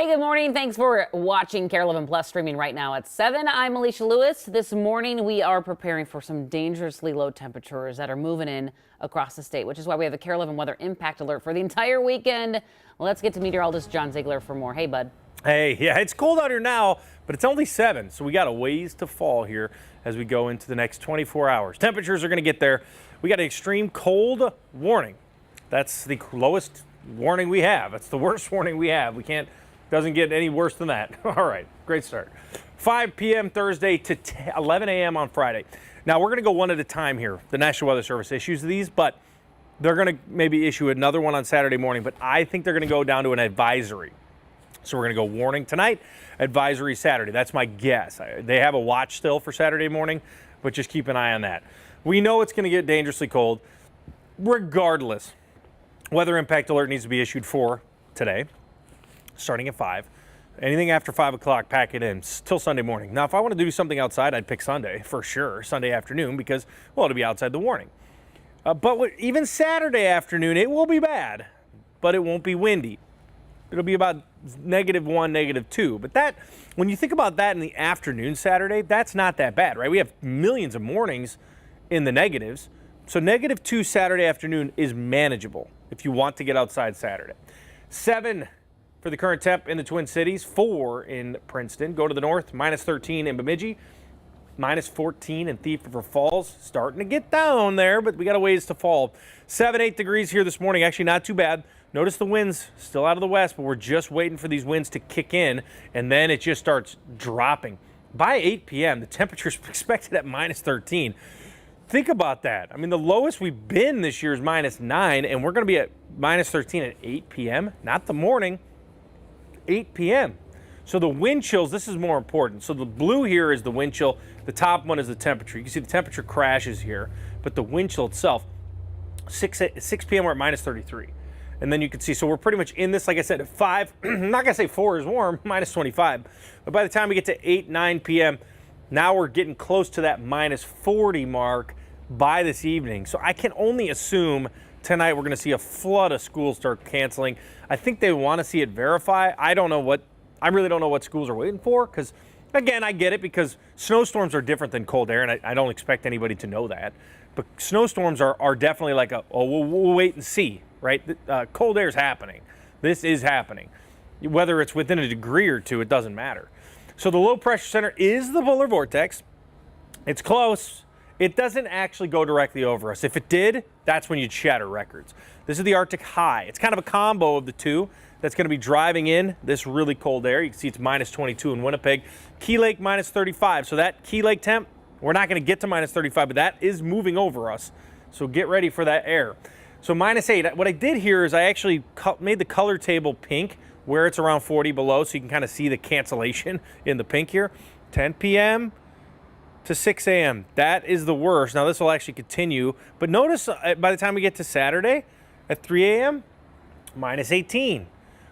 good morning. Thanks for watching KARE 11 Plus streaming right now at 7. I'm Alicia Lewis. This morning we are preparing for some dangerously low temperatures that are moving in across the state, which is why we have a KARE 11 weather impact alert for the entire weekend. Let's get to meteorologist John Ziegler for more. Hey, bud. Hey, yeah, it's cold out here now, but it's only 7, so we got a ways to fall here as we go into the next 24 hours. Temperatures are going to get there. We got an extreme cold warning. That's the lowest warning we have. It's the worst warning we have. Doesn't get any worse than that. All right, great start. 5 p.m. Thursday to 11 a.m. on Friday. Now, we're going to go one at a time here. The National Weather Service issues these, but they're going to maybe issue another one on Saturday morning, but I think they're going to go down to an advisory. So we're going to go warning tonight, advisory Saturday. That's my guess. They have a watch still for Saturday morning, but just keep an eye on that. We know it's going to get dangerously cold. Regardless, weather impact alert needs to be issued for today, starting at 5. Anything after 5 o'clock, pack it in till Sunday morning. Now, if I want to do something outside, I'd pick Sunday for sure, Sunday afternoon, because, well, it'll be outside the warning. Even Saturday afternoon, it will be bad, but it won't be windy. It'll be about -1, -2. But that, when you think about that in the afternoon Saturday, that's not that bad, right? We have millions of mornings in the negatives. So -2 Saturday afternoon is manageable if you want to get outside Saturday. 7 for the current temp in the Twin Cities, 4 in Princeton. Go to the north, -13 in Bemidji, -14 in Thief River Falls. Starting to get down there, but we got a ways to fall. 7, 8 degrees here this morning. Actually, not too bad. Notice the winds still out of the west, but we're just waiting for these winds to kick in, and then it just starts dropping. By 8 p.m., the temperature's expected at -13. Think about that. I mean, the lowest we've been this year is -9, and we're going to be at -13 at 8 p.m., not the morning, 8 p.m. So the wind chills, this is more important. So the blue here is the wind chill. The top one is the temperature. You can see the temperature crashes here, but the wind chill itself, 6 p.m. we're at -33. And then you can see, so we're pretty much in this, like I said, at 5. I'm not going to say 4 is warm, -25. But by the time we get to 8, 9 p.m., now we're getting close to that -40 mark by this evening. So I can only assume tonight we're going to see a flood of schools start canceling. I think they want to see it verify. I really don't know what schools are waiting for, because, again, I get it, because snowstorms are different than cold air, and I don't expect anybody to know that. But snowstorms are definitely like we'll wait and see, right? Cold air is happening. This is happening. Whether it's within a degree or two, it doesn't matter. So the low pressure center is the polar vortex. It's close. It doesn't actually go directly over us. If it did, that's when you'd shatter records. This is the Arctic high. It's kind of a combo of the two that's going to be driving in this really cold air. You can see it's -22 in Winnipeg. Key Lake -35. So that Key Lake temp, we're not going to get to -35, but that is moving over us. So get ready for that air. So -8. What I did here is I actually made the color table pink where it's around 40 below, so you can kind of see the cancellation in the pink here. 10 p.m. to 6 a.m. That is the worst. Now, this will actually continue. But notice by the time we get to Saturday at 3 a.m., -18.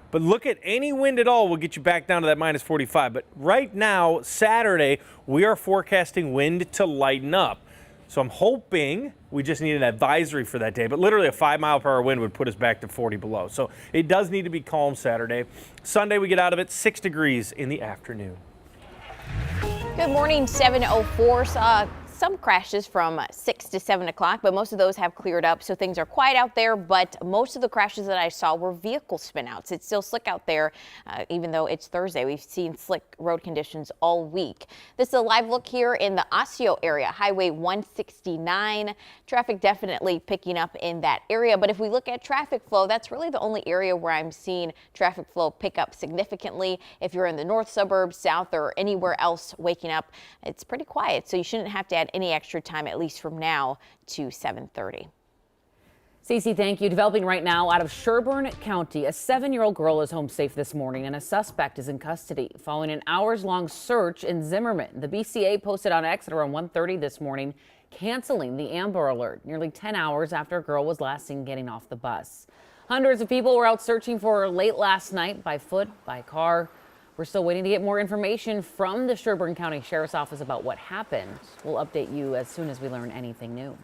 But look at any wind at all will get you back down to that -45. But right now, Saturday, we are forecasting wind to lighten up. So I'm hoping we just need an advisory for that day. But literally a 5-mile-per-hour wind would put us back to 40 below. So it does need to be calm Saturday. Sunday, we get out of it 6 degrees in the afternoon. Good morning, 7:04. Some crashes from 6 to 7 o'clock, but most of those have cleared up, so things are quiet out there. But most of the crashes that I saw were vehicle spinouts. It's still slick out there, even though it's Thursday. We've seen slick road conditions all week. This is a live look here in the Osseo area, Highway 169. Traffic definitely picking up in that area. But if we look at traffic flow, that's really the only area where I'm seeing traffic flow pick up significantly. If you're in the north suburbs, south, or anywhere else waking up, it's pretty quiet, so you shouldn't have to add any extra time, at least from now to 7:30. Cece, thank you. Developing right now out of Sherburne County, a 7-year-old girl is home safe this morning and a suspect is in custody following an hours-long search in Zimmerman. The BCA posted on X at around 1:30 this morning, canceling the Amber Alert nearly 10 hours after a girl was last seen getting off the bus. Hundreds of people were out searching for her late last night by foot, by car. We're still waiting to get more information from the Sherburne County Sheriff's Office about what happened. We'll update you as soon as we learn anything new.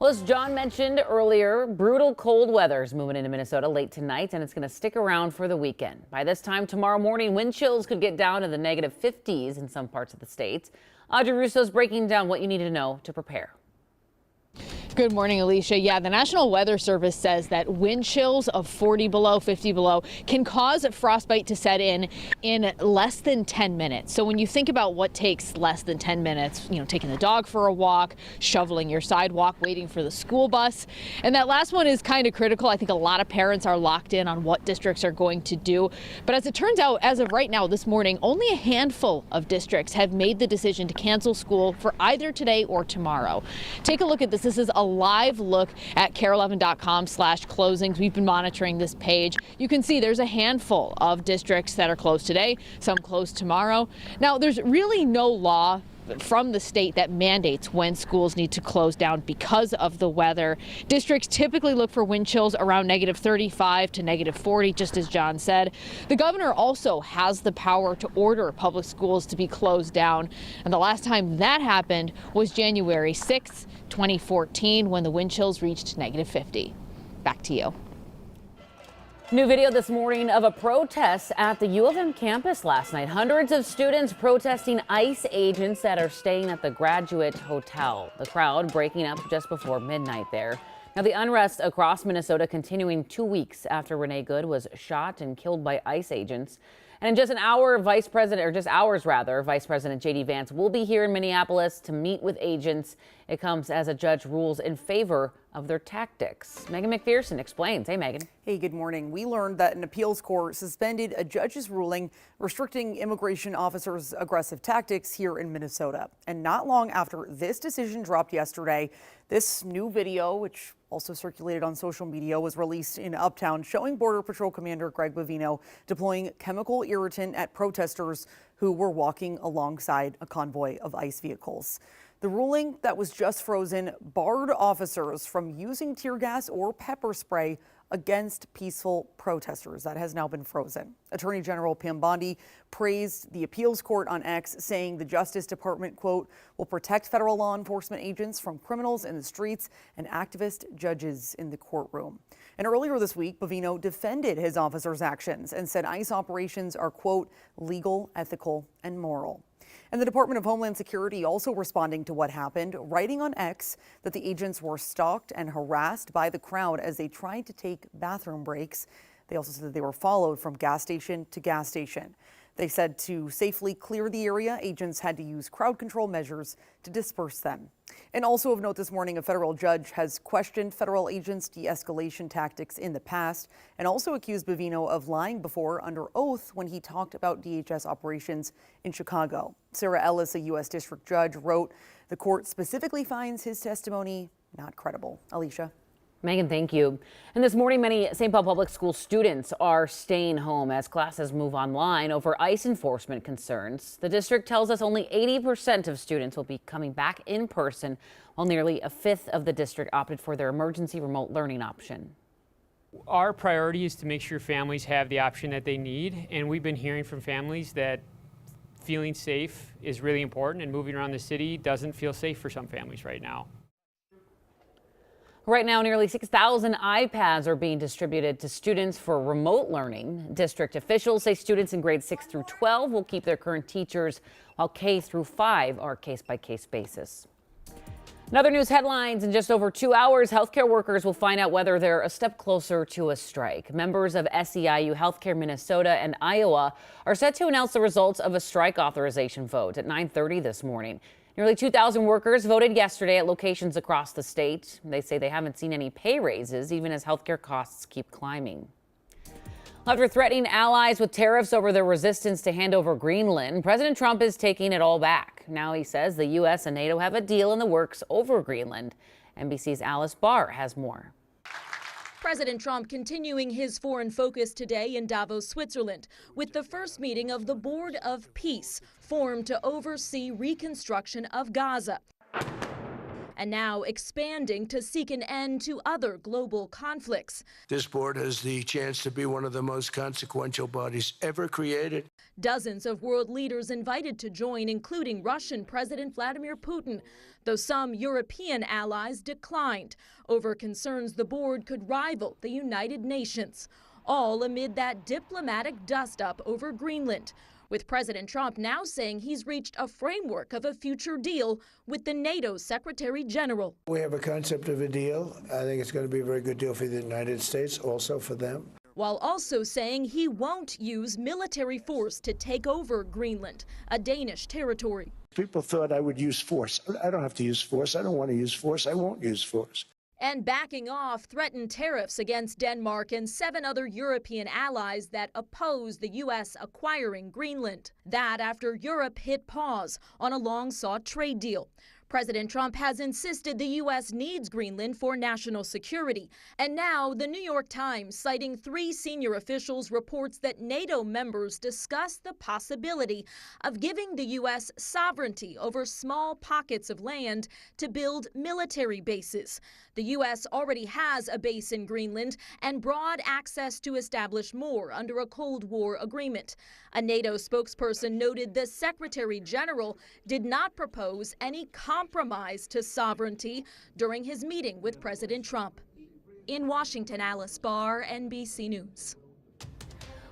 Well, as John mentioned earlier, brutal cold weather is moving into Minnesota late tonight, and it's going to stick around for the weekend. By this time tomorrow morning, wind chills could get down to the negative 50s in some parts of the state. Audrey Russo's breaking down what you need to know to prepare. Good morning, Alicia. Yeah, the National Weather Service says that wind chills of 40 below, 50 below can cause frostbite to set in less than 10 minutes. So when you think about what takes less than 10 minutes, taking the dog for a walk, shoveling your sidewalk, waiting for the school bus. And that last one is kind of critical. I think a lot of parents are locked in on what districts are going to do. But as it turns out, as of right now this morning, only a handful of districts have made the decision to cancel school for either today or tomorrow. Take a look at this. This is a live look at KARE11.com/closings. We've been monitoring this page. You can see there's a handful of districts that are closed today, some closed tomorrow. Now, there's really no law from the state that mandates when schools need to close down because of the weather. Districts typically look for wind chills around negative 35 to negative 40, just as John said. The governor also has the power to order public schools to be closed down. And the last time that happened was January 6th, 2014, when the wind chills reached negative 50. Back to you. New video this morning of a protest at the U of M campus last night. Hundreds of students protesting ICE agents that are staying at the Graduate Hotel. The crowd breaking up just before midnight there. Now, the unrest across Minnesota continuing 2 weeks after Renee Good was shot and killed by ICE agents. And in just Vice President J.D. Vance will be here in Minneapolis to meet with agents. It comes as a judge rules in favor of their tactics. Megan McPherson explains. Hey, Megan. Hey, good morning. We learned that an appeals court suspended a judge's ruling restricting immigration officers' aggressive tactics here in Minnesota. And not long after this decision dropped yesterday, this new video, which also circulated on social media, was released in Uptown, showing Border Patrol Commander Greg Bovino deploying chemical irritant at protesters who were walking alongside a convoy of ICE vehicles. The ruling that was just frozen barred officers from using tear gas or pepper spray against peaceful protesters. That has now been frozen. Attorney General Pam Bondi praised the appeals court on X, saying the Justice Department, quote, will protect federal law enforcement agents from criminals in the streets and activist judges in the courtroom. And earlier this week, Bovino defended his officers' actions and said ICE operations are, quote, legal, ethical, and moral. And the Department of Homeland Security also responding to what happened, writing on X that the agents were stalked and harassed by the crowd as they tried to take bathroom breaks. They also said that they were followed from gas station to gas station. They said to safely clear the area, agents had to use crowd control measures to disperse them. And also of note this morning, a federal judge has questioned federal agents' de-escalation tactics in the past and also accused Bovino of lying before under oath when he talked about DHS operations in Chicago. Sarah Ellis, a U.S. district judge, wrote, the court specifically finds his testimony not credible. Alicia. Megan, thank you. And this morning, many St. Paul Public School students are staying home as classes move online over ICE enforcement concerns. The district tells us only 80% of students will be coming back in person, while nearly a fifth of the district opted for their emergency remote learning option. Our priority is to make sure families have the option that they need, and we've been hearing from families that feeling safe is really important, and moving around the city doesn't feel safe for some families right now. Right now, nearly 6,000 iPads are being distributed to students for remote learning. District officials say students in grades 6 through 12 will keep their current teachers, while K through 5 are case-by-case basis. Another news headlines: in just over 2 hours, healthcare workers will find out whether they're a step closer to a strike. Members of SEIU Healthcare Minnesota and Iowa are set to announce the results of a strike authorization vote at 9:30 this morning. Nearly 2,000 workers voted yesterday at locations across the state. They say they haven't seen any pay raises, even as healthcare costs keep climbing. After threatening allies with tariffs over their resistance to hand over Greenland, President Trump is taking it all back. Now he says the U.S. and NATO have a deal in the works over Greenland. NBC's Alice Barr has more. President Trump continuing his foreign focus today in Davos, Switzerland, with the first meeting of the Board of Peace, formed to oversee reconstruction of Gaza. and now expanding to seek an end to other global conflicts. This board has the chance to be one of the most consequential bodies ever created. Dozens of world leaders invited to join, including Russian President Vladimir Putin, though some European allies declined over concerns the board could rival the United Nations, all amid that diplomatic dust-up over Greenland, with President Trump now saying he's reached a framework of a future deal with the NATO Secretary General. We have a concept of a deal. I think it's going to be a very good deal for the United States, also for them. While also saying he won't use military force to take over Greenland, a Danish territory. People thought I would use force. I don't have to use force. I don't want to use force. I won't use force. And backing off threatened tariffs against Denmark and 7 other European allies that oppose the U.S. acquiring Greenland. That after Europe hit pause on a long-sought trade deal. President Trump has insisted the U.S. needs Greenland for national security. And now the New York Times, citing 3 senior officials, reports that NATO members discussed the possibility of giving the U.S. sovereignty over small pockets of land to build military bases. The U.S. already has a base in Greenland and broad access to establish more under a Cold War agreement. A NATO spokesperson noted the Secretary General did not propose any compromise to sovereignty during his meeting with President Trump. In Washington, Alice Barr, NBC News.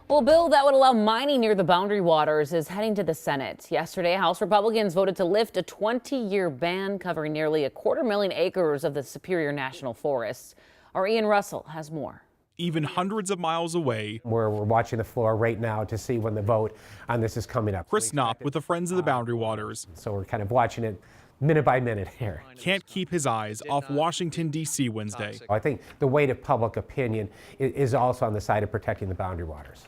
Well, a bill that would allow mining near the Boundary Waters is heading to the Senate. Yesterday, House Republicans voted to lift a 20-year ban covering nearly 250,000 acres of the Superior National Forest. Our Ian Russell has more. Even hundreds of miles away, We're watching the floor right now to see when the vote on this is coming up. Chris Knopp with the Friends of the Boundary Waters So we're kind of watching it minute by minute here. can't keep his eyes off Washington, D.C. Wednesday. I think the weight of public opinion is also on the side of protecting the Boundary Waters.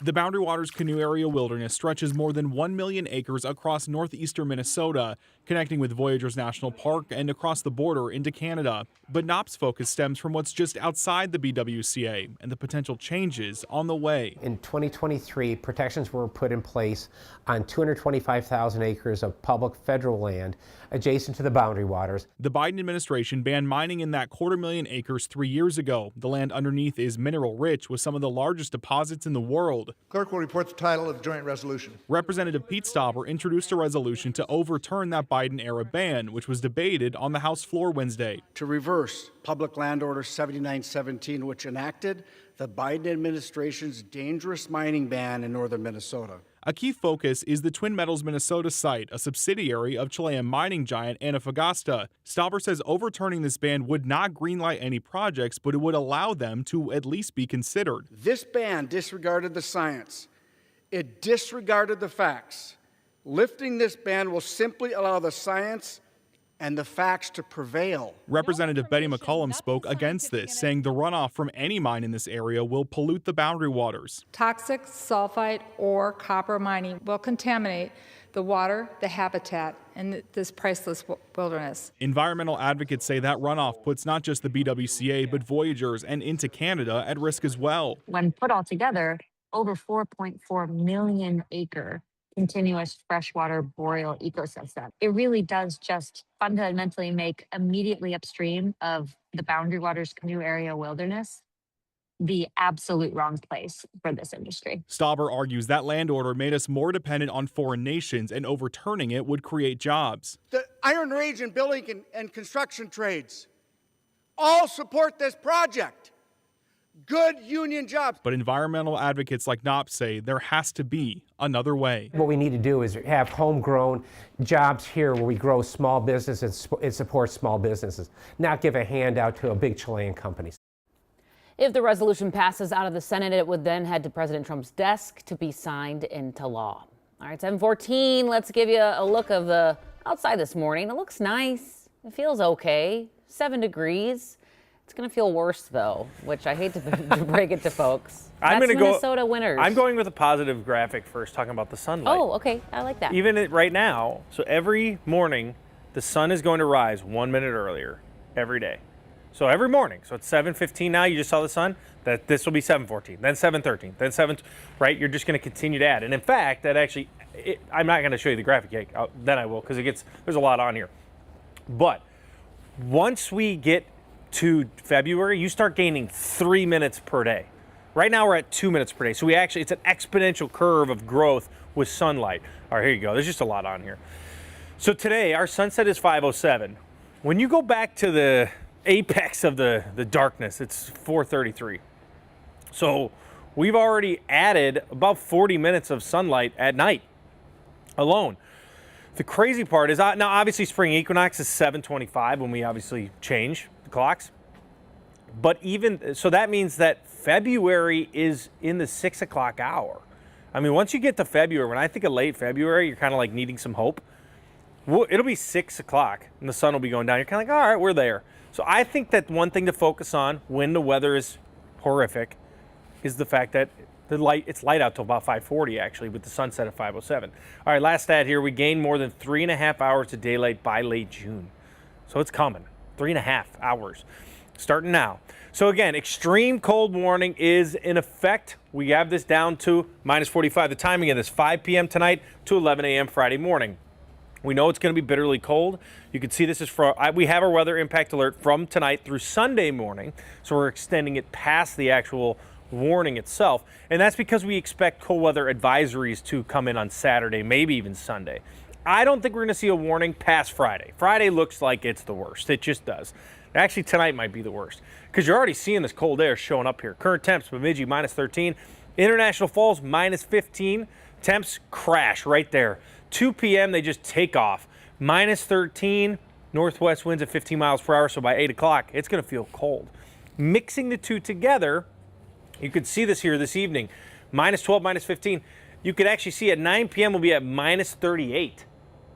The Boundary Waters Canoe Area Wilderness stretches more than 1 million acres across northeastern Minnesota, connecting with Voyageurs National Park and across the border into Canada. But Knopp's focus stems from what's just outside the BWCA and the potential changes on the way. In 2023, protections were put in place on 225,000 acres of public federal land adjacent to the Boundary Waters. The Biden administration banned mining in that 250,000 acres 3 years ago. The land underneath is mineral rich with some of the largest deposits in the world. Clerk will report the title of the joint resolution. Representative Pete Stauber introduced a resolution to overturn that Biden-era ban, which was debated on the House floor Wednesday. To reverse Public Land Order 7917, which enacted the Biden administration's dangerous mining ban in northern Minnesota. A key focus is the Twin Metals Minnesota site, a subsidiary of Chilean mining giant Antofagasta. Stauber says overturning this ban would not greenlight any projects, but it would allow them to at least be considered. This ban disregarded the science. It disregarded the facts. Lifting this ban will simply allow the science and the facts to prevail. Representative Betty McCollum spoke against this, saying the runoff from any mine in this area will pollute the Boundary Waters. Toxic sulfite or copper mining will contaminate the water, the habitat, and this priceless wilderness. Environmental advocates say that runoff puts not just the BWCA, but Voyageurs and into Canada at risk as well. When put all together, over 4.4 million acre continuous freshwater boreal ecosystem. It really does just fundamentally make immediately upstream of the Boundary Waters Canoe Area Wilderness the absolute wrong place for this industry. Stauber argues that land order made us more dependent on foreign nations, and overturning it would create jobs. The Iron Range and building and construction trades all support this project. Good union jobs. But environmental advocates like Knopp say there has to be another way. What we need to do is have homegrown jobs here where we grow small businesses and support small businesses, not give a handout to a big Chilean company. If the resolution passes out of the Senate, it would then head to President Trump's desk to be signed into law. All right, 7:14. Let's give you a look of the outside this morning. It looks nice. It feels okay. 7 degrees. It's going to feel worse, though, which I hate to break it to folks. I'm That's going to Minnesota winters. I'm going with a positive graphic first, talking about the sunlight. Oh, okay. I like that. Even right now, so every morning, the sun is going to rise 1 minute earlier every day. So every morning, so it's 7:15 now, you just saw the sun, that this will be 7:14, then 7:13, then 7, right? You're just going to continue to add. And in fact, that actually, I'm not going to show you the graphic yet, then I will, because there's a lot on here. But Once we get to February, you start gaining 3 minutes per day. Right now we're at 2 minutes per day. So it's an exponential curve of growth with sunlight. All right, here you go. There's just a lot on here. So today our sunset is 5:07. When you go back to the apex of the darkness, it's 4:33. So we've already added about 40 minutes of sunlight at night alone. The crazy part is, now obviously spring equinox is 7:25 when we obviously change the clocks. But even, so that means that February is in the 6 o'clock hour. I mean, once you get to February, when I think of late February, you're kind of like needing some hope. It'll be 6 o'clock and the sun will be going down. You're kind of like, all right, we're there. So I think that one thing to focus on when the weather is horrific is the fact that it's light out till about 5:40 actually, with the sunset at 5:07. All right, last stat here. We gained more than 3.5 hours of daylight by late June. So it's coming. 3.5 hours starting now. So again, extreme cold warning is in effect. We have this down to -45. The timing of this, 5 p.m. tonight to 11 a.m. Friday morning. We know it's going to be bitterly cold. You can see this is we have our weather impact alert from tonight through Sunday morning. So we're extending it past the actual warning itself. And that's because we expect cold weather advisories to come in on Saturday, maybe even Sunday. I don't think we're going to see a warning past Friday. Friday looks like it's the worst. It just does. Actually, tonight might be the worst because you're already seeing this cold air showing up here. Current temps, Bemidji -13, International Falls -15. Temps crash right there. 2 p.m. they just take off. -13, northwest winds at 15 miles per hour. So by 8 o'clock, it's going to feel cold. Mixing the two together, you could see this here this evening. -12, -15. You could actually see at 9 p.m. we'll be at -38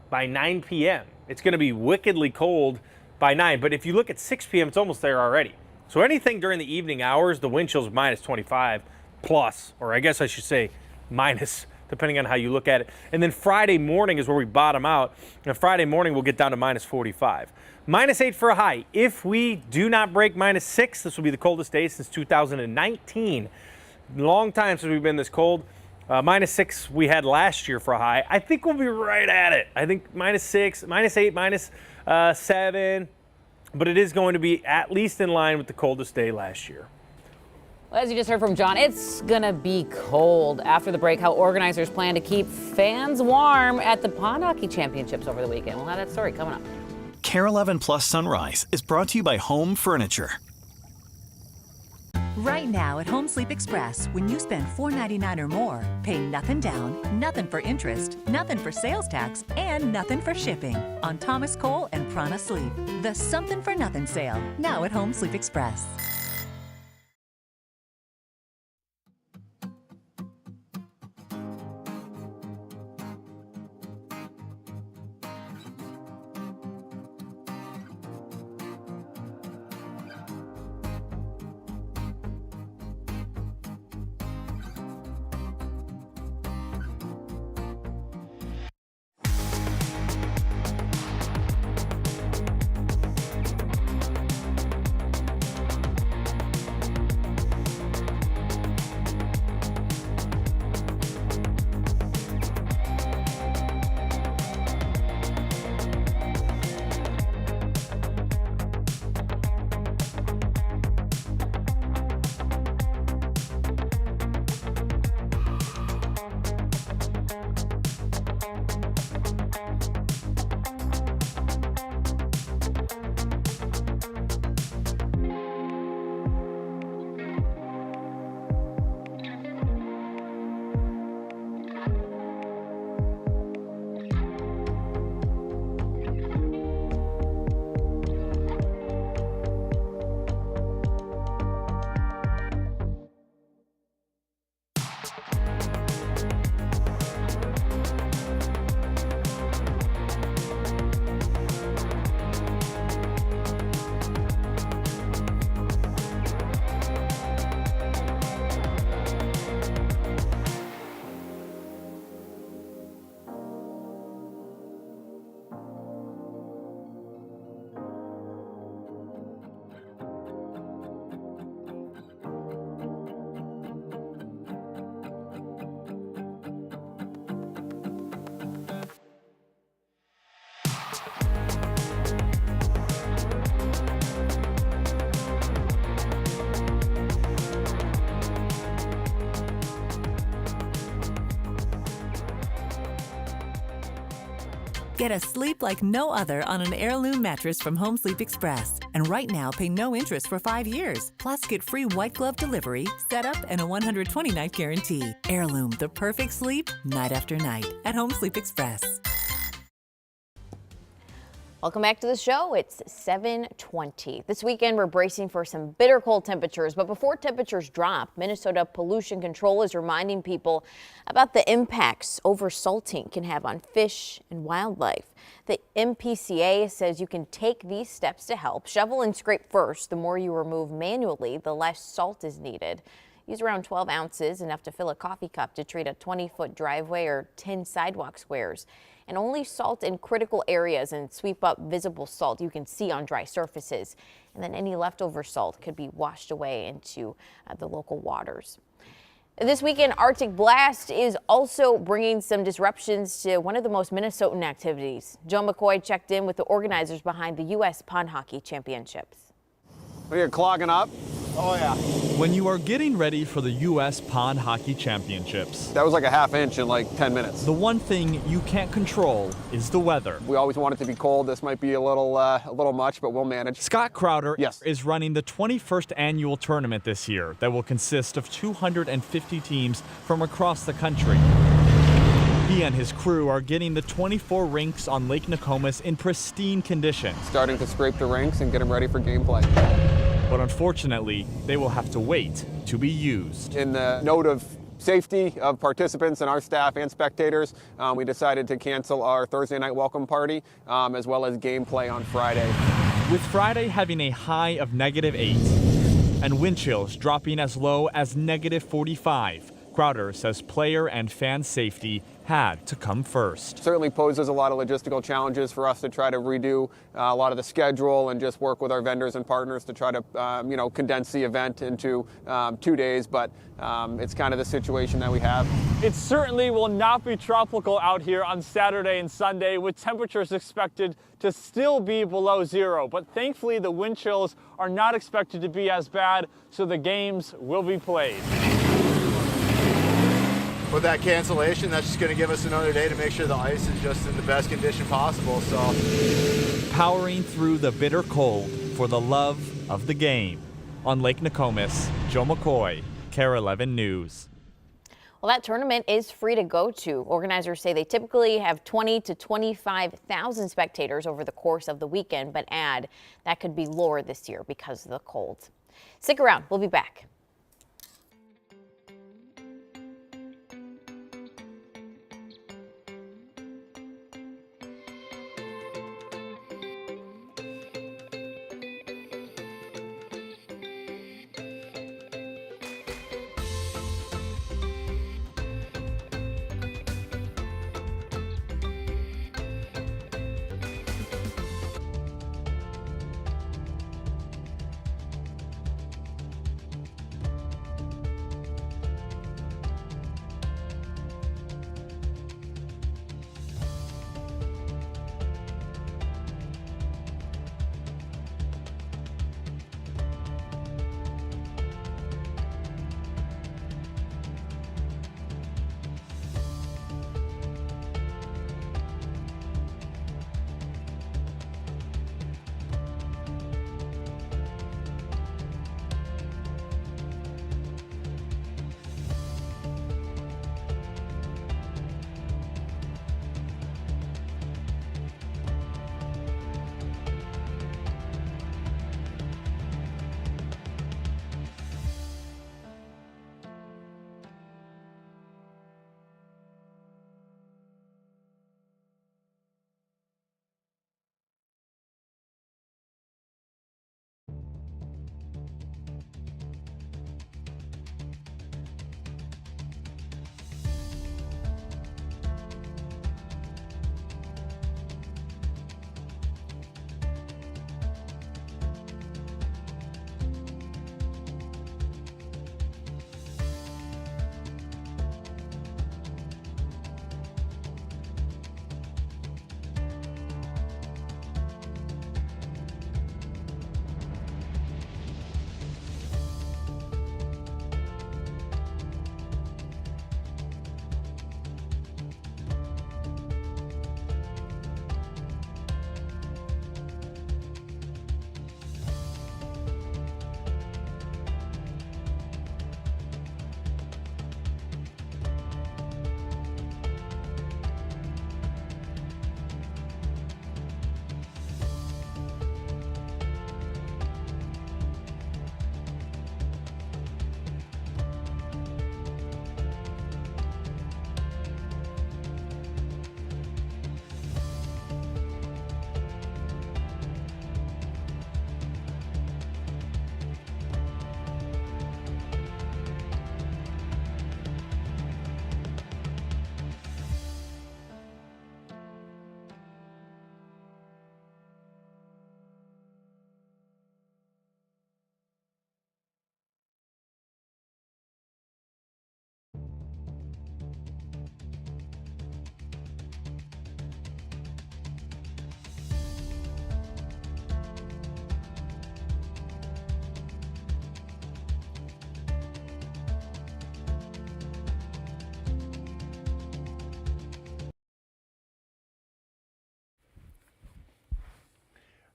by 9 p.m. It's going to be wickedly cold by 9. But if you look at 6 p.m., it's almost there already. So anything during the evening hours, the wind chill's -25 plus, or I guess I should say minus, depending on how you look at it. And then Friday morning is where we bottom out. And Friday morning we'll get down to -45. -8 for a high. If we do not break -6, this will be the coldest day since 2019. Long time since we've been this cold. -6 we had last year for a high. I think we'll be right at it. I think -6, -8, -7. But it is going to be at least in line with the coldest day last year. Well, as you just heard from John, it's going to be cold. After the break, how organizers plan to keep fans warm at the Pond Hockey Championships over the weekend. We'll have that story coming up. KARE 11 Plus Sunrise is brought to you by Home Furniture. Right now at Home Sleep Express, when you spend $4.99 or more, pay nothing down, nothing for interest, nothing for sales tax, and nothing for shipping on Thomas Cole and Prana Sleep. The Something for Nothing sale, now at Home Sleep Express. Get a sleep like no other on an Heirloom mattress from Home Sleep Express. And right now, pay no interest for 5 years. Plus, get free white glove delivery, setup, and a 120-night guarantee. Heirloom, the perfect sleep night after night at Home Sleep Express. Welcome back to the show. It's 7:20. This weekend, we're bracing for some bitter cold temperatures. But before temperatures drop, Minnesota Pollution Control is reminding people about the impacts oversalting can have on fish and wildlife. The MPCA says you can take these steps to help. Shovel and scrape first. The more you remove manually, the less salt is needed. Use around 12 ounces, enough to fill a coffee cup to treat a 20-foot driveway or 10 sidewalk squares. And only salt in critical areas and sweep up visible salt you can see on dry surfaces. And then any leftover salt could be washed away into the local waters. This weekend, Arctic Blast is also bringing some disruptions to one of the most Minnesotan activities. Joe McCoy checked in with the organizers behind the U.S. Pond Hockey Championships. We are clogging up. Oh, yeah. When you are getting ready for the U.S. Pond Hockey Championships, That was like a half inch in like 10 minutes. the one thing you can't control is the weather. We always want it to be cold. This might be a little much, but we'll manage. Scott Crowder Yes. is running the 21st annual tournament this year that will consist of 250 teams from across the country. He and his crew are getting the 24 rinks on Lake Nokomis in pristine condition. Starting to scrape the rinks and get them ready for gameplay. But unfortunately, they will have to wait to be used. In the note of safety of participants and our staff and spectators, we decided to cancel our Thursday night welcome party as well as gameplay on Friday. With Friday having a high of -8 and wind chills dropping as low as -45, Crowder says player and fan safety had to come first. Certainly poses a lot of logistical challenges for us to try to redo a lot of the schedule and just work with our vendors and partners to try to condense the event into 2 days, but it's kind of the situation that we have. It certainly will not be tropical out here on Saturday and Sunday, with temperatures expected to still be below zero. But thankfully, the wind chills are not expected to be as bad, so the games will be played. With that cancellation, that's just going to give us another day to make sure the ice is just in the best condition possible. So, Powering through the bitter cold for the love of the game. On Lake Nokomis, Joe McCoy, KARE 11 News. Well, that tournament is free to go to. Organizers say they typically have 20 to 25,000 spectators over the course of the weekend, but add that could be lower this year because of the cold. Stick around. We'll be back.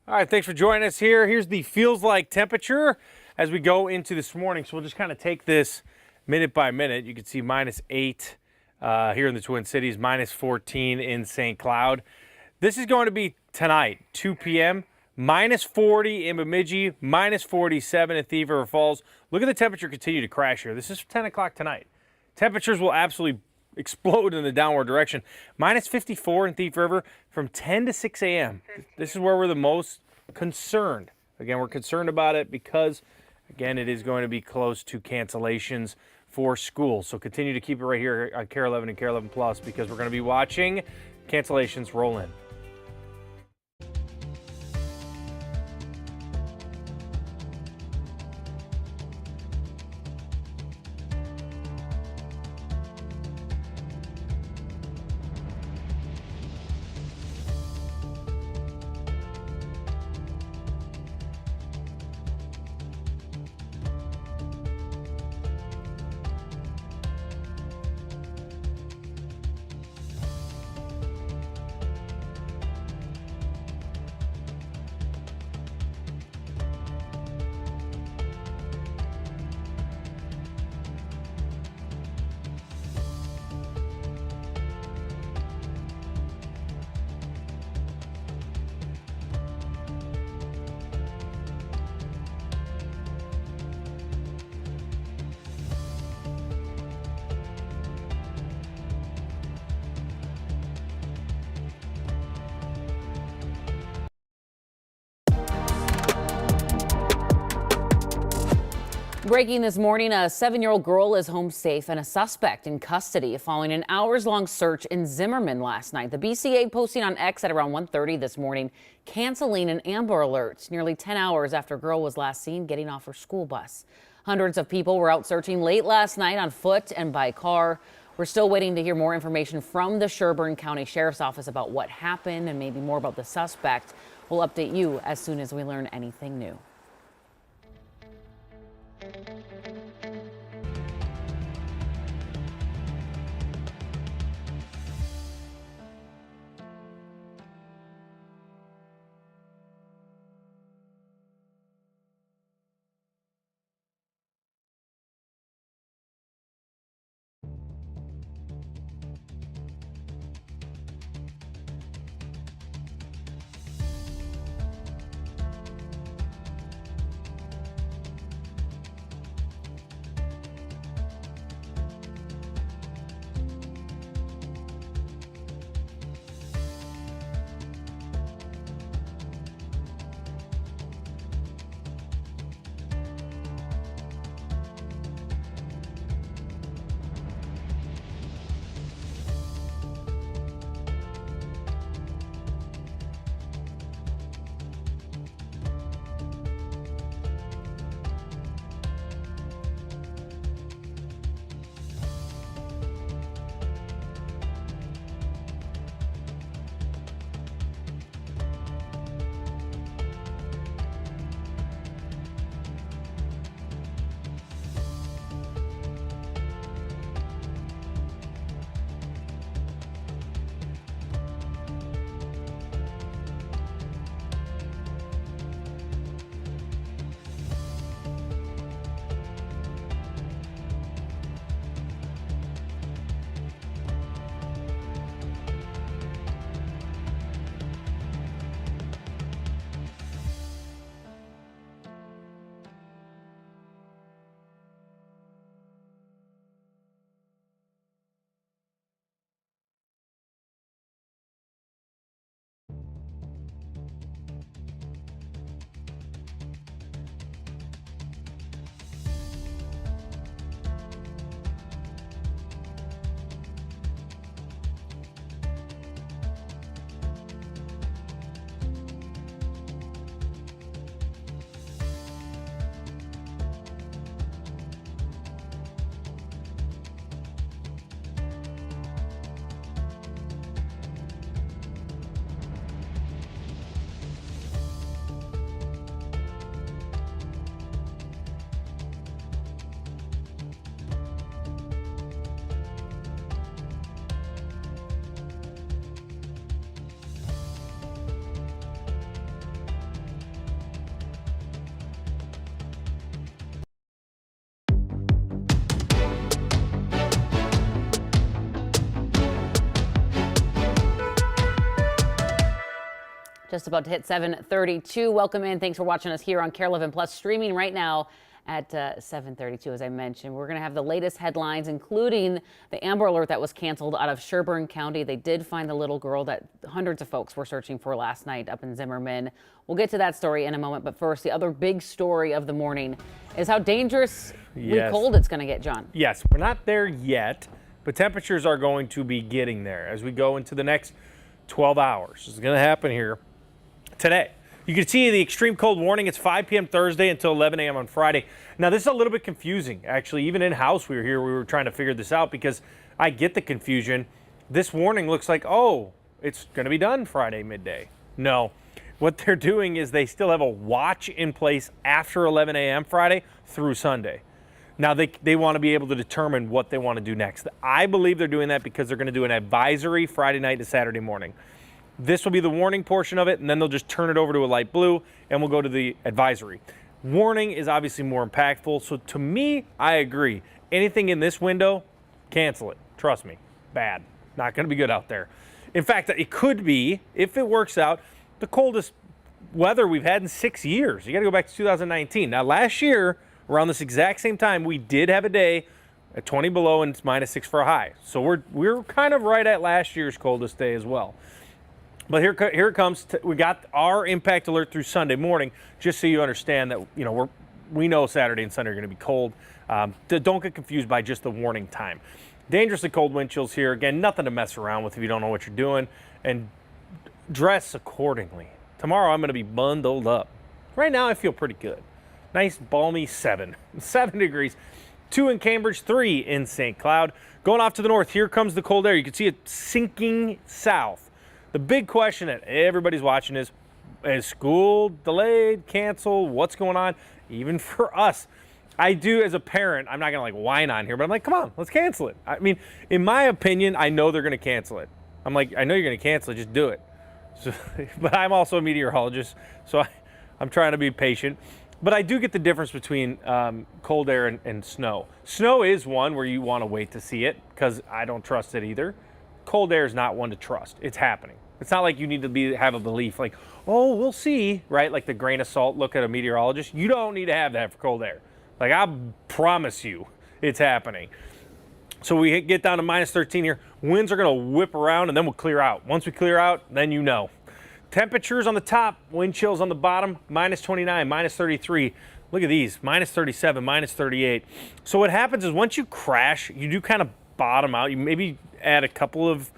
All right, thanks for joining us here. Here's the feels like temperature as we go into this morning. So we'll just kind of take this minute by minute. You can see -8 here in the Twin Cities, -14 in St. Cloud. This is going to be tonight, 2 p.m., -40 in Bemidji, -47 in Thief River Falls. Look at the temperature continue to crash here. This is 10 o'clock tonight. Temperatures will absolutely explode in the downward direction. -54 in Thief River from 10 to 6 a.m. This is where we're the most concerned. Again, we're concerned about it because, again, it is going to be close to cancellations for schools. So continue to keep it right here on KARE 11 and KARE 11 Plus because we're going to be watching cancellations roll in. Breaking this morning, a 7-year-old girl is home safe and a suspect in custody following an hours-long search in Zimmerman last night. The BCA posting on X at around 1:30 this morning, canceling an Amber Alert nearly 10 hours after a girl was last seen getting off her school bus. Hundreds of people were out searching late last night on foot and by car. We're still waiting to hear more information from the Sherburne County Sheriff's Office about what happened and maybe more about the suspect. We'll update you as soon as we learn anything new. Just about to hit 7:32. Welcome in. Thanks for watching us here on KARE 11 Plus, streaming right now at 7:32. As I mentioned, we're going to have the latest headlines, including the Amber Alert that was canceled out of Sherburne County. They did find the little girl that hundreds of folks were searching for last night up in Zimmerman. We'll get to that story in a moment. But first, the other big story of the morning is how dangerously cold it's going to get, John. Yes, we're not there yet, but temperatures are going to be getting there as we go into the next 12 hours. It's going to happen here today. You can see the extreme cold warning. It's 5 p.m. Thursday until 11 a.m. on Friday. Now, this is a little bit confusing. Actually, even in-house we were trying to figure this out because I get the confusion. This warning looks like, oh, it's going to be done Friday midday. No. What they're doing is they still have a watch in place after 11 a.m. Friday through Sunday. Now, they want to be able to determine what they want to do next. I believe they're doing that because they're going to do an advisory Friday night to Saturday morning. This will be the warning portion of it, and then they'll just turn it over to a light blue, and we'll go to the advisory. Warning is obviously more impactful, so to me, I agree. Anything in this window, cancel it. Trust me, bad. Not going to be good out there. In fact, it could be, if it works out, the coldest weather we've had in 6 years. You got to go back to 2019. Now, last year, around this exact same time, we did have a day at 20 below, and it's -6 for a high. So we're kind of right at last year's coldest day as well. But here it comes. We got our impact alert through Sunday morning, just so you understand that we know Saturday and Sunday are going to be cold. Don't get confused by just the warning time. Dangerously cold wind chills here. Again, nothing to mess around with if you don't know what you're doing, and dress accordingly. Tomorrow I'm going to be bundled up. Right now I feel pretty good. Nice balmy 7 degrees. 2 in Cambridge, 3 in St. Cloud. Going off to the north, here comes the cold air. You can see it sinking south. The big question that everybody's watching is school delayed, canceled? What's going on? Even for us. I do, as a parent, I'm not going to whine on here, but I'm like, come on, let's cancel it. I mean, in my opinion, I know they're going to cancel it. I'm like, I know you're going to cancel it, just do it. So, but I'm also a meteorologist, so I'm trying to be patient. But I do get the difference between cold air and snow. Snow is one where you want to wait to see it because I don't trust it either. Cold air is not one to trust. It's happening. It's not like you need to have a belief like, oh, we'll see, right? Like the grain of salt look at a meteorologist. You don't need to have that for cold air. Like, I promise you it's happening. So we get down to -13 here. Winds are going to whip around, and then we'll clear out. Once we clear out, then you know. Temperatures on the top, wind chills on the bottom, -29, -33. Look at these, -37, -38. So what happens is once you crash, you do kind of bottom out. You maybe add a couple of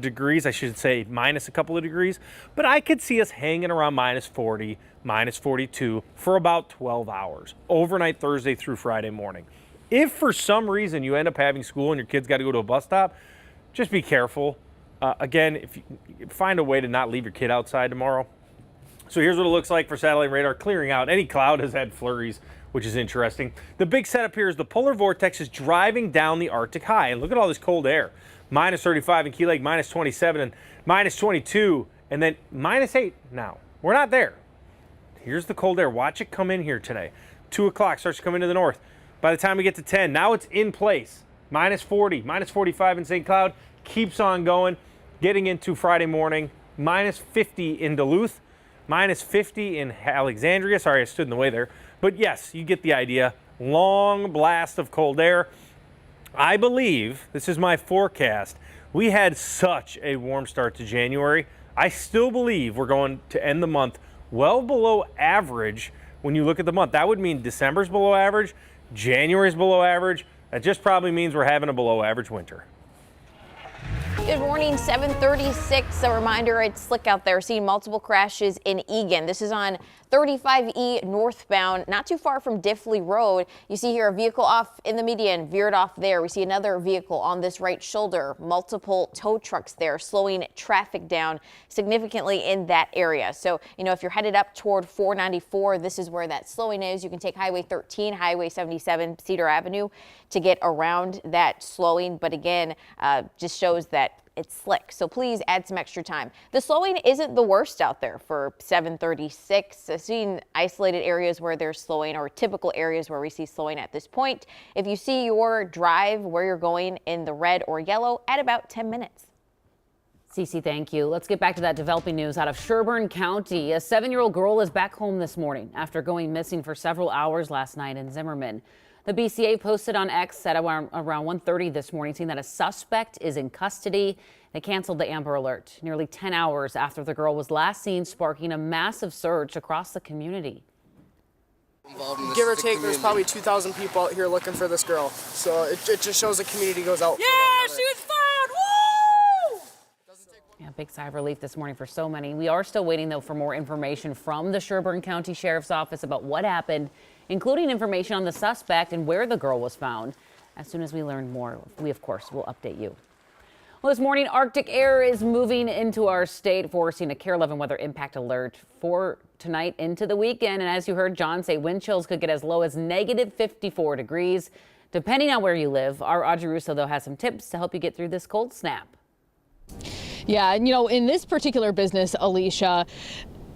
degrees, I should say minus a couple of degrees, but I could see us hanging around -40, -42 for about 12 hours, overnight Thursday through Friday morning. If for some reason you end up having school and your kids got to go to a bus stop, just be careful. Again, if you find a way to not leave your kid outside tomorrow. So here's what it looks like for satellite radar clearing out. Any cloud has had flurries, which is interesting. The big setup here is the polar vortex is driving down the Arctic high. And look at all this cold air. -35 in Key Lake, -27 and -22, and then -8 now. We're not there. Here's the cold air. Watch it come in here today. 2 o'clock starts to come into the north. By the time we get to 10, now it's in place. -40, -45 in St. Cloud, keeps on going. Getting into Friday morning, -50 in Duluth, -50 in Alexandria. Sorry, I stood in the way there. But yes, you get the idea. Long blast of cold air. I believe, this is my forecast, we had such a warm start to January. I still believe we're going to end the month well below average when you look at the month. That would mean December's below average, January's below average. That just probably means we're having a below average winter. Good morning, 7:36. A reminder, it's slick out there. Seeing multiple crashes in Eagan. This is on 35E northbound, not too far from Diffley Road. You see here a vehicle off in the median, veered off there. We see another vehicle on this right shoulder. Multiple tow trucks there, slowing traffic down significantly in that area. So, if you're headed up toward 494, this is where that slowing is. You can take Highway 13, Highway 77, Cedar Avenue to get around that slowing. But again, just shows that it's slick, so please add some extra time. The slowing isn't the worst out there for 7:36. Seeing isolated areas where there's slowing, or typical areas where we see slowing at this point. If you see your drive where you're going in the red or yellow, add about 10 minutes. Cece, thank you. Let's get back to that developing news out of Sherburne County. A 7-year-old girl is back home this morning after going missing for several hours last night in Zimmerman. The BCA posted on X at around 1:30 this morning, saying that a suspect is in custody. They canceled the Amber Alert nearly 10 hours after the girl was last seen, sparking a massive search across the community. Give or take, there's probably 2,000 people out here looking for this girl. So it just shows the community goes out. Yeah, she was found! Woo! Yeah, big sigh of relief this morning for so many. We are still waiting, though, for more information from the Sherburne County Sheriff's Office about what happened, including information on the suspect and where the girl was found. As soon as we learn more, we, of course, will update you. Well, this morning, Arctic air is moving into our state, forcing a KARE 11 weather impact alert for tonight into the weekend. And as you heard John say, wind chills could get as low as negative 54 degrees, depending on where you live. Our Audrey Russo, though, has some tips to help you get through this cold snap. Yeah, and in this particular business, Alicia,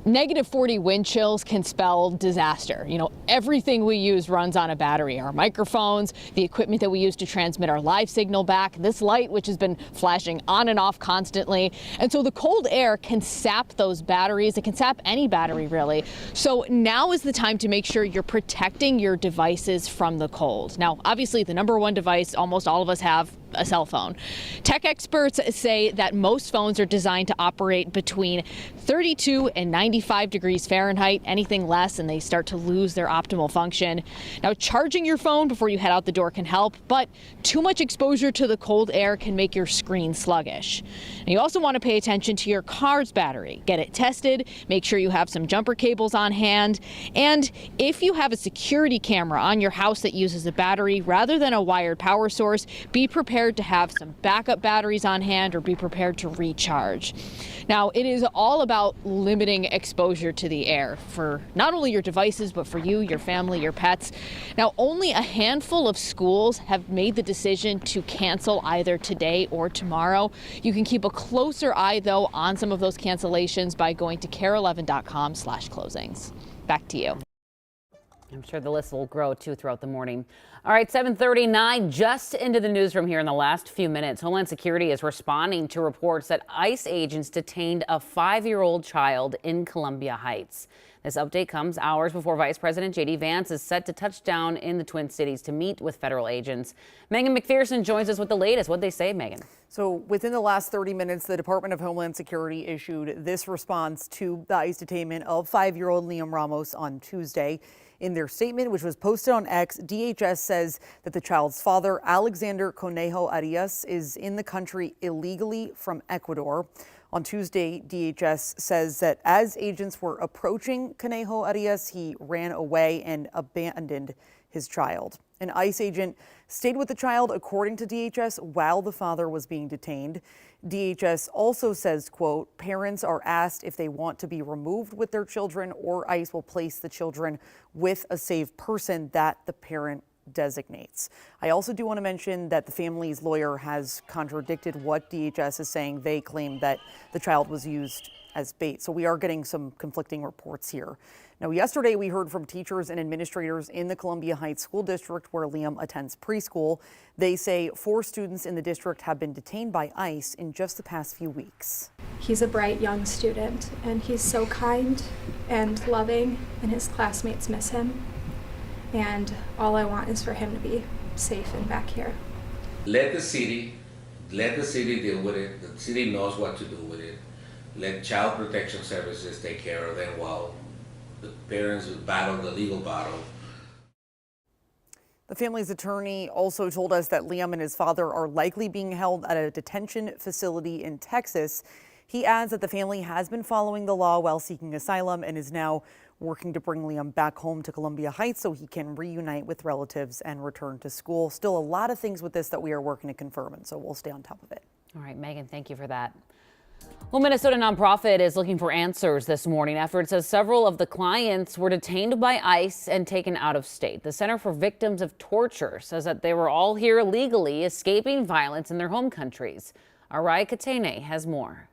negative 40 wind chills can spell disaster. Everything we use runs on a battery. Our microphones, the equipment that we use to transmit our live signal back, this light, which has been flashing on and off constantly. And so the cold air can sap those batteries. It can sap any battery, really. So now is the time to make sure you're protecting your devices from the cold. Now, obviously, the number one device almost all of us have, a cell phone. Tech experts say that most phones are designed to operate between 32 and 95 degrees Fahrenheit. Anything less and they start to lose their optimal function. Now, charging your phone before you head out the door can help, but too much exposure to the cold air can make your screen sluggish. And you also want to pay attention to your car's battery. Get it tested, make sure you have some jumper cables on hand, and if you have a security camera on your house that uses a battery rather than a wired power source, be prepared to have some backup batteries on hand or be prepared to recharge. Now, it is all about limiting exposure to the air for not only your devices, but for you, your family, your pets. Now, only a handful of schools have made the decision to cancel either today or tomorrow. You can keep a closer eye, though, on some of those cancellations by going to kare11.com/closings. Back to you. I'm sure the list will grow, too, throughout the morning. All right, 7:39, just into the newsroom here in the last few minutes. Homeland Security is responding to reports that ICE agents detained a 5-year-old child in Columbia Heights. This update comes hours before Vice President J.D. Vance is set to touch down in the Twin Cities to meet with federal agents. Megan McPherson joins us with the latest. What'd they say, Megan? So within the last 30 minutes, the Department of Homeland Security issued this response to the ICE detainment of 5-year-old Liam Ramos on Tuesday. In their statement, which was posted on X, DHS says that the child's father, Alexander Conejo Arias, is in the country illegally from Ecuador. On Tuesday, DHS says that as agents were approaching Conejo Arias, he ran away and abandoned his child. An ICE agent stayed with the child, according to DHS, while the father was being detained. DHS also says, quote, parents are asked if they want to be removed with their children, or ICE will place the children with a safe person that the parent designates. I also do want to mention that the family's lawyer has contradicted what DHS is saying. They claim that the child was used as bait. So we are getting some conflicting reports here. Now, yesterday we heard from teachers and administrators in the Columbia Heights School District where Liam attends preschool. They say 4 students in the district have been detained by ICE in just the past few weeks. He's a bright young student and he's so kind and loving, and his classmates miss him. And all I want is for him to be safe and back here. Let the city deal with it. The city knows what to do with it. Let Child Protection Services take care of them while the parents battle the legal battle. The family's attorney also told us that Liam and his father are likely being held at a detention facility in Texas. He adds that the family has been following the law while seeking asylum and is now working to bring Liam back home to Columbia Heights so he can reunite with relatives and return to school. Still a lot of things with this that we are working to confirm, and so we'll stay on top of it. All right, Megan, thank you for that. Well, Minnesota nonprofit is looking for answers this morning after it says several of the clients were detained by ICE and taken out of state. The Center for Victims of Torture says that they were all here illegally, escaping violence in their home countries. Arai Katene has more.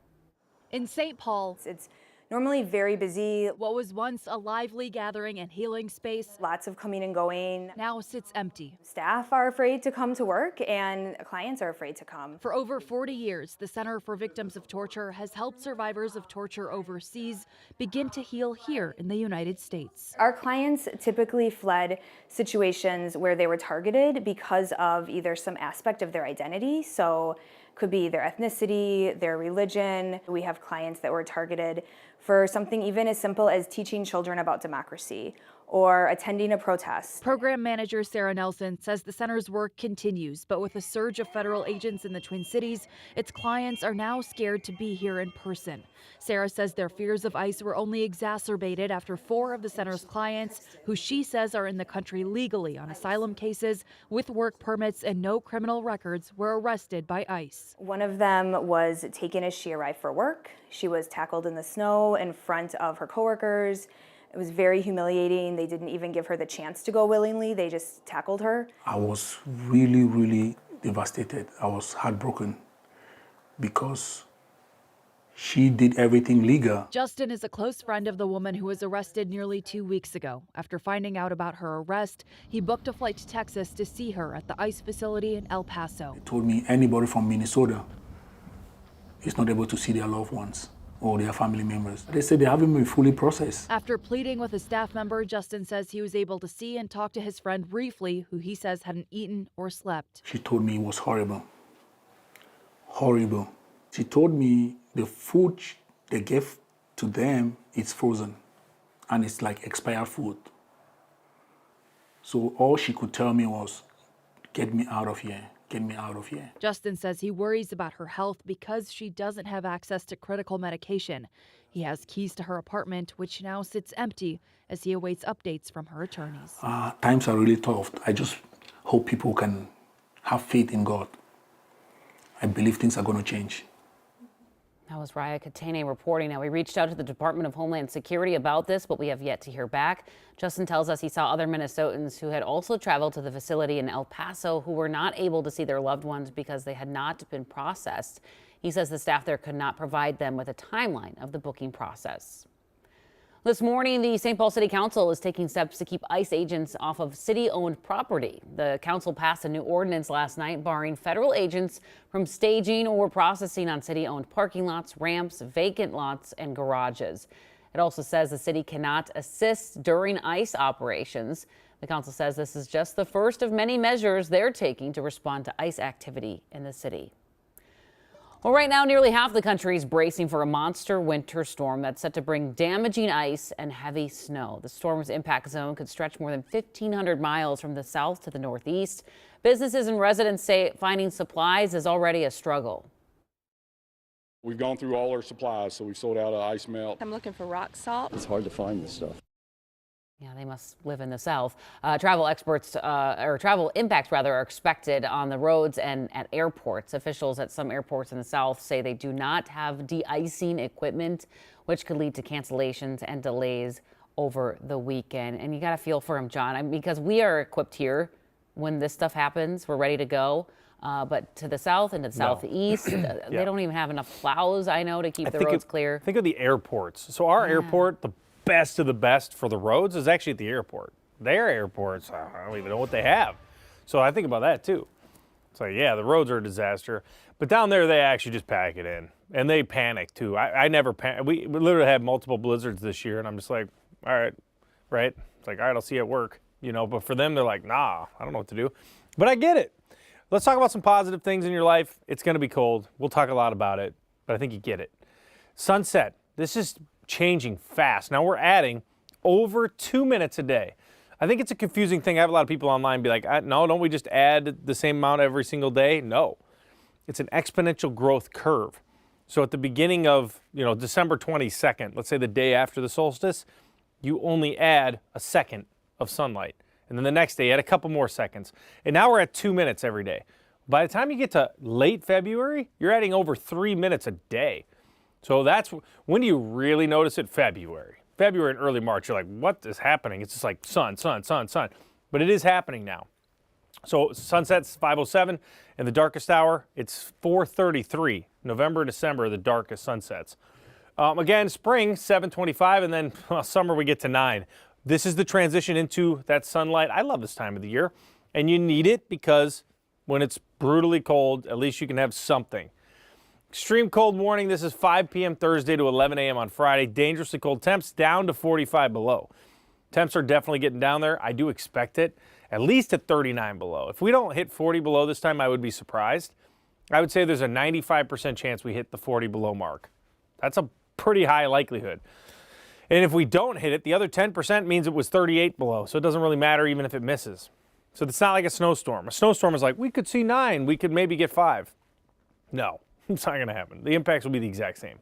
In St. Paul, it's Normally very busy. What was once a lively gathering and healing space, Lots of coming and going. now sits empty. Staff are afraid to come to work and clients are afraid to come. For over 40 years, the Center for Victims of Torture has helped survivors of torture overseas begin to heal here in the United States. Our clients typically fled situations where they were targeted because of either some aspect of their identity. So could be their ethnicity, their religion. We have clients that were targeted for something even as simple as teaching children about democracy or attending a protest. Program manager Sarah Nelson says the center's work continues, but with a surge of federal agents in the Twin Cities, its clients are now scared to be here in person. Sarah says their fears of ICE were only exacerbated after 4 of the center's clients, who she says are in the country legally on asylum cases with work permits and no criminal records, were arrested by ICE. One of them was taken as she arrived for work. She was tackled in the snow in front of her coworkers. It was very humiliating. They didn't even give her the chance to go willingly. They just tackled her. I was really, really devastated. I was heartbroken because she did everything legal. Justin is a close friend of the woman who was arrested nearly 2 weeks ago. After finding out about her arrest, he booked a flight to Texas to see her at the ICE facility in El Paso. They told me anybody from Minnesota is not able to see their loved ones or their family members. They said they haven't been fully processed. After pleading with a staff member, Justin says he was able to see and talk to his friend briefly, who he says hadn't eaten or slept. She told me it was horrible. Horrible. She told me the food they gave to them is frozen and it's like expired food. So all she could tell me was, get me out of here. Get me out of here. Justin says he worries about her health because she doesn't have access to critical medication. He has keys to her apartment, which now sits empty as he awaits updates from her attorneys. Times are really tough. I just hope people can have faith in God. I believe things are going to change. That was Raya Katene reporting. Now, we reached out to the Department of Homeland Security about this, but we have yet to hear back. Justin tells us he saw other Minnesotans who had also traveled to the facility in El Paso who were not able to see their loved ones because they had not been processed. He says the staff there could not provide them with a timeline of the booking process. This morning, the St. Paul City Council is taking steps to keep ICE agents off of city-owned property. The council passed a new ordinance last night barring federal agents from staging or processing on city-owned parking lots, ramps, vacant lots, and garages. It also says the city cannot assist during ICE operations. The council says this is just the first of many measures they're taking to respond to ICE activity in the city. Well, right now, nearly half the country is bracing for a monster winter storm that's set to bring damaging ice and heavy snow. The storm's impact zone could stretch more than 1,500 miles from the south to the northeast. Businesses and residents say finding supplies is already a struggle. We've gone through all our supplies, so we've sold out of ice melt. I'm looking for rock salt. It's hard to find this stuff. Yeah, they must live in the south. Travel impacts are expected on the roads and at airports. Officials at some airports in the south say they do not have de-icing equipment, which could lead to cancellations and delays over the weekend. And you got to feel for them, John, because we are equipped here when this stuff happens. We're ready to go. But to the south and to the southeast, they don't even have enough plows, I know, to keep the roads clear. Think of the airports. So our airport, the best of the best for the roads is actually at the airport. Their airports, I don't even know what they have. So I think about that too. So yeah, the roads are a disaster. But down there, they actually just pack it in. And they panic too. I never panic. We literally had multiple blizzards this year, and I'm just like, all right, right? It's like, all right, I'll see you at work. You know, but for them, they're like, nah, I don't know what to do. But I get it. Let's talk about some positive things in your life. It's going to be cold. We'll talk a lot about it, but I think you get it. Sunset. This is changing fast. Now we're adding over 2 minutes a day. I think it's a confusing thing. I have a lot of people online be like, no, don't we just add the same amount every single day? No. It's an exponential growth curve. So at the beginning of, December 22nd, let's say the day after the solstice, you only add a second of sunlight. And then the next day, add a couple more seconds. And now we're at 2 minutes every day. By the time you get to late February, you're adding over 3 minutes a day. So that's when do you really notice it? February and early March. You're like, what is happening? It's just like sun. But it is happening now. So sunset's 5:07, and the darkest hour, it's 4:33. November and December are the darkest sunsets. Again, spring, 7:25, and then summer we get to 9. This is the transition into that sunlight. I love this time of the year, and you need it because when it's brutally cold, at least you can have something. Extreme cold warning. This is 5 p.m. Thursday to 11 a.m. on Friday. Dangerously cold temps down to 45 below. Temps are definitely getting down there. I do expect it at least at 39 below. If we don't hit 40 below this time, I would be surprised. I would say there's a 95% chance we hit the 40 below mark. That's a pretty high likelihood. And if we don't hit it, the other 10% means it was 38 below. So it doesn't really matter even if it misses. So it's not like a snowstorm. A snowstorm is like, we could see 9, we could maybe get 5. No, it's not going to happen. The impacts will be the exact same.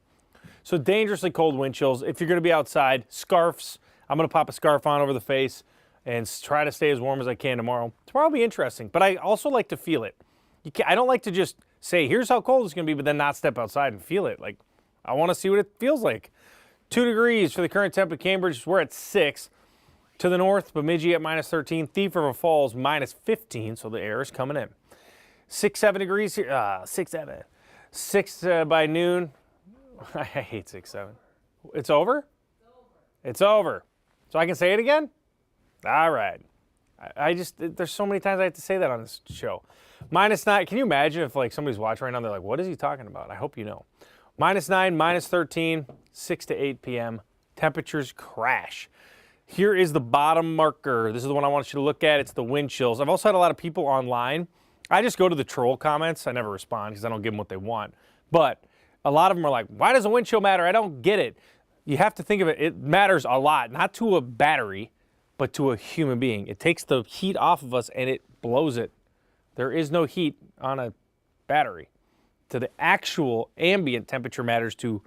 So dangerously cold wind chills. If you're going to be outside, scarves. I'm going to pop a scarf on over the face and try to stay as warm as I can tomorrow. Tomorrow will be interesting, but I also like to feel it. I don't like to just say, here's how cold it's going to be, but then not step outside and feel it. Like, I want to see what it feels like. 2 degrees for the current temp at Cambridge. We're at 6. To the north, Bemidji at -13. Thief River Falls -15, so the air is coming in. 6-7 degrees here. 6-7. 6 by noon. I hate 6-7. It's over? It's over. So I can say it again? All right. There's so many times I have to say that on this show. -9. Can you imagine if like somebody's watching right now, they're like, what is he talking about? I hope you know. -9, -13, 6 to 8 p.m. Temperatures crash. Here is the bottom marker. This is the one I want you to look at. It's the wind chills. I've also had a lot of people online. I just go to the troll comments. I never respond because I don't give them what they want. But a lot of them are like, why does a wind chill matter? I don't get it. You have to think of it. It matters a lot, not to a battery, but to a human being. It takes the heat off of us and it blows it. There is no heat on a battery. To the actual ambient temperature matters to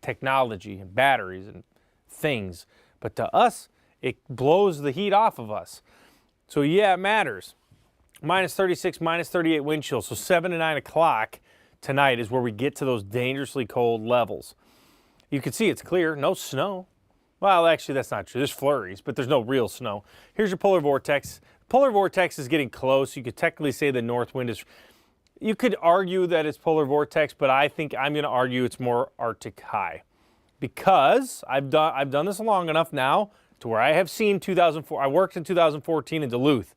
technology and batteries and things. But to us, it blows the heat off of us. So yeah, it matters. -36, -38 wind chills. So 7 to 9 o'clock tonight is where we get to those dangerously cold levels. You can see it's clear, no snow. Well, actually, that's not true. There's flurries, but there's no real snow. Here's your polar vortex. Polar vortex is getting close. You could technically say the north wind is, you could argue that it's polar vortex, but I think I'm going to argue it's more Arctic high. Because I've done this long enough now to where I have seen 2004. I worked in 2014 in Duluth,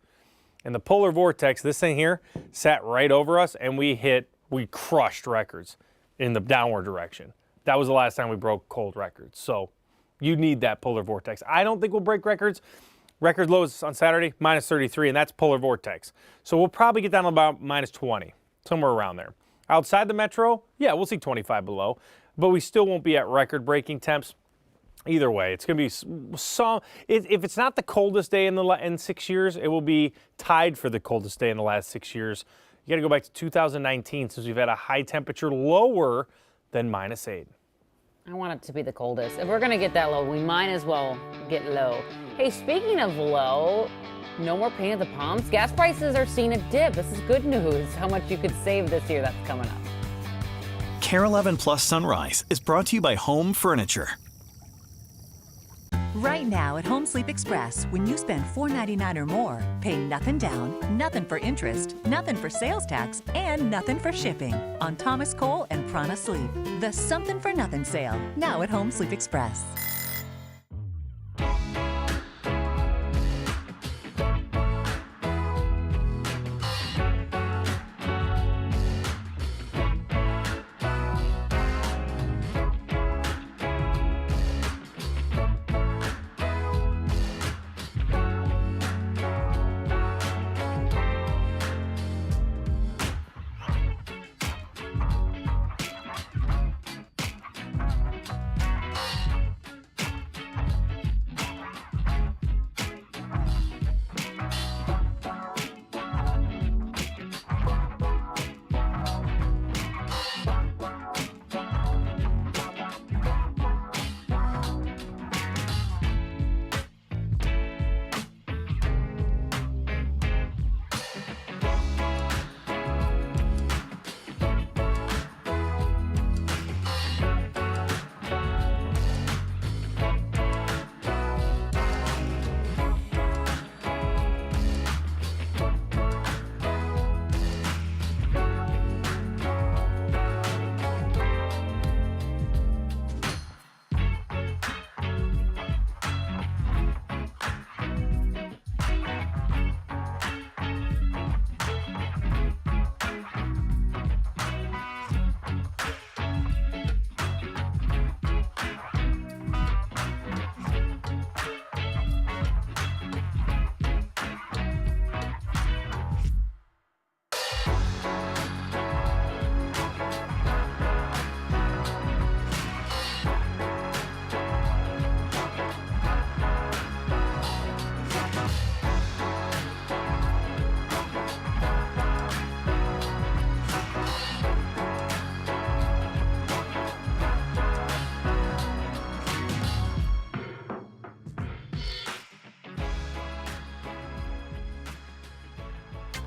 and the polar vortex, this thing here, sat right over us, and we crushed records in the downward direction. That was the last time we broke cold records. So you need that polar vortex. I don't think we'll break records. Record lows on Saturday, -33, and that's polar vortex. So we'll probably get down to about -20, somewhere around there. Outside the metro, yeah, we'll see 25 below. But we still won't be at record-breaking temps. Either way, it's going to be some. If it's not the coldest day in 6 years, it will be tied for the coldest day in the last 6 years. You got to go back to 2019 since we've had a high temperature lower than -8. I want it to be the coldest. If we're going to get that low, we might as well get low. Hey, speaking of low, no more pain at the pumps. Gas prices are seeing a dip. This is good news. How much you could save this year. That's coming up. KARE 11 Plus Sunrise is brought to you by Home Furniture. Right now at Home Sleep Express, when you spend $4.99 or more, pay nothing down, nothing for interest, nothing for sales tax, and nothing for shipping on Thomas Cole and Prana Sleep. The Something for Nothing sale, now at Home Sleep Express.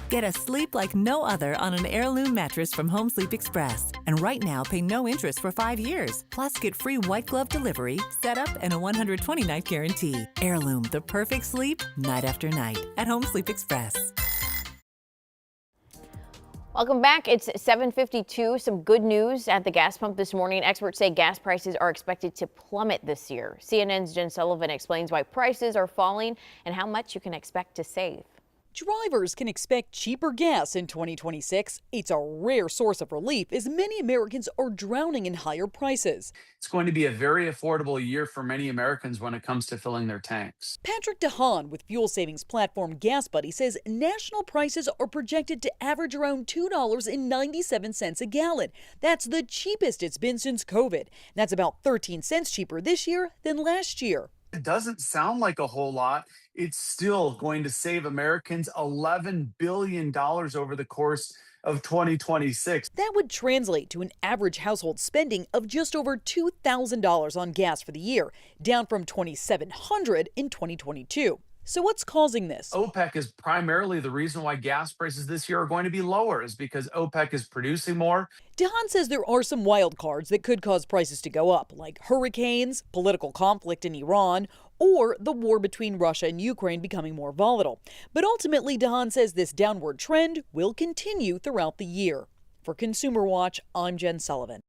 Get a sleep like no other on an Heirloom mattress from Home Sleep Express. And right now, pay no interest for 5 years. Plus, get free white glove delivery, setup, and a 120-night guarantee. Heirloom, the perfect sleep, night after night. At Home Sleep Express. Welcome back. It's 7:52. Some good news at the gas pump this morning. Experts say gas prices are expected to plummet this year. CNN's Jen Sullivan explains why prices are falling and how much you can expect to save. Drivers can expect cheaper gas in 2026. It's a rare source of relief as many Americans are drowning in higher prices. It's going to be a very affordable year for many Americans when it comes to filling their tanks. Patrick DeHaan with fuel savings platform Gas Buddy says national prices are projected to average around $2.97 a gallon. That's the cheapest it's been since COVID. That's about 13 cents cheaper this year than last year. It doesn't sound like a whole lot. It's still going to save Americans $11 billion over the course of 2026. That would translate to an average household spending of just over $2,000 on gas for the year, down from $2,700 in 2022. So what's causing this? OPEC is primarily the reason why gas prices this year are going to be lower, is because OPEC is producing more. DeHaan says there are some wild cards that could cause prices to go up, like hurricanes, political conflict in Iran, or the war between Russia and Ukraine becoming more volatile. But ultimately, DeHaan says this downward trend will continue throughout the year. For Consumer Watch, I'm Jen Sullivan.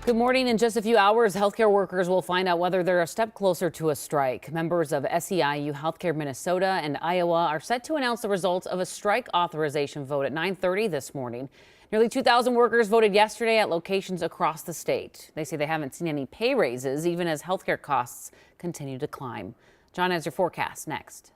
Good morning. In just a few hours, healthcare workers will find out whether they're a step closer to a strike. Members of SEIU, Healthcare Minnesota, and Iowa are set to announce the results of a strike authorization vote at 9:30 this morning. Nearly 2,000 workers voted yesterday at locations across the state. They say they haven't seen any pay raises, even as healthcare costs continue to climb. John has your forecast next.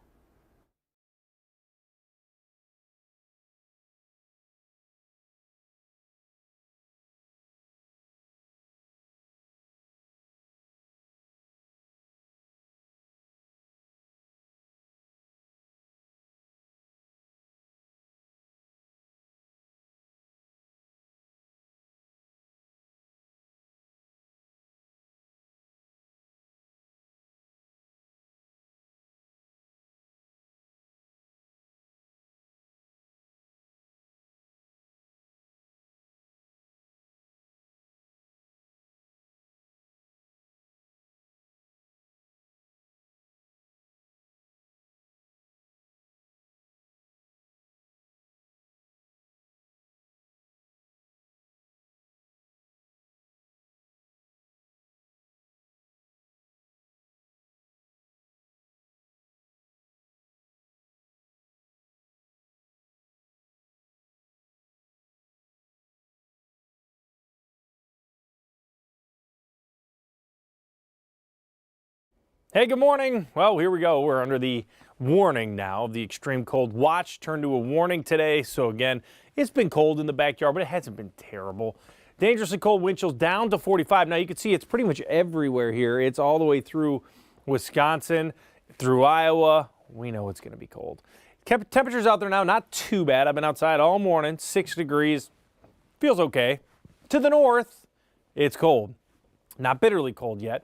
Hey, good morning. Well, here we go. We're under the warning now of the extreme cold watch turned to a warning today. So again, it's been cold in the backyard, but it hasn't been terrible. Dangerously cold wind chills down to 45. Now you can see it's pretty much everywhere here. It's all the way through Wisconsin, through Iowa. We know it's going to be cold. Temperatures out there now, not too bad. I've been outside all morning, 6 degrees. Feels okay. To the north, it's cold. Not bitterly cold yet.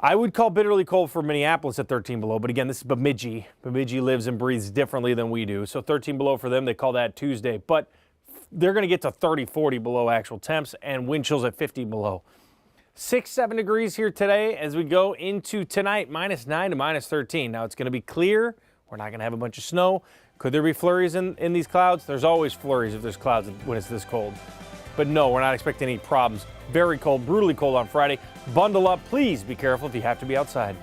I would call bitterly cold for Minneapolis at 13 below, but again, this is Bemidji. Bemidji lives and breathes differently than we do. So 13 below for them, they call that Tuesday. But they're going to get to 30, 40 below actual temps and wind chills at 50 below. 6, 7 degrees here today as we go into tonight, -9 to -13. Now it's going to be clear. We're not going to have a bunch of snow. Could there be flurries in these clouds? There's always flurries if there's clouds when it's this cold. But no, we're not expecting any problems. Very cold, brutally cold on Friday. Bundle up. Please be careful if you have to be outside.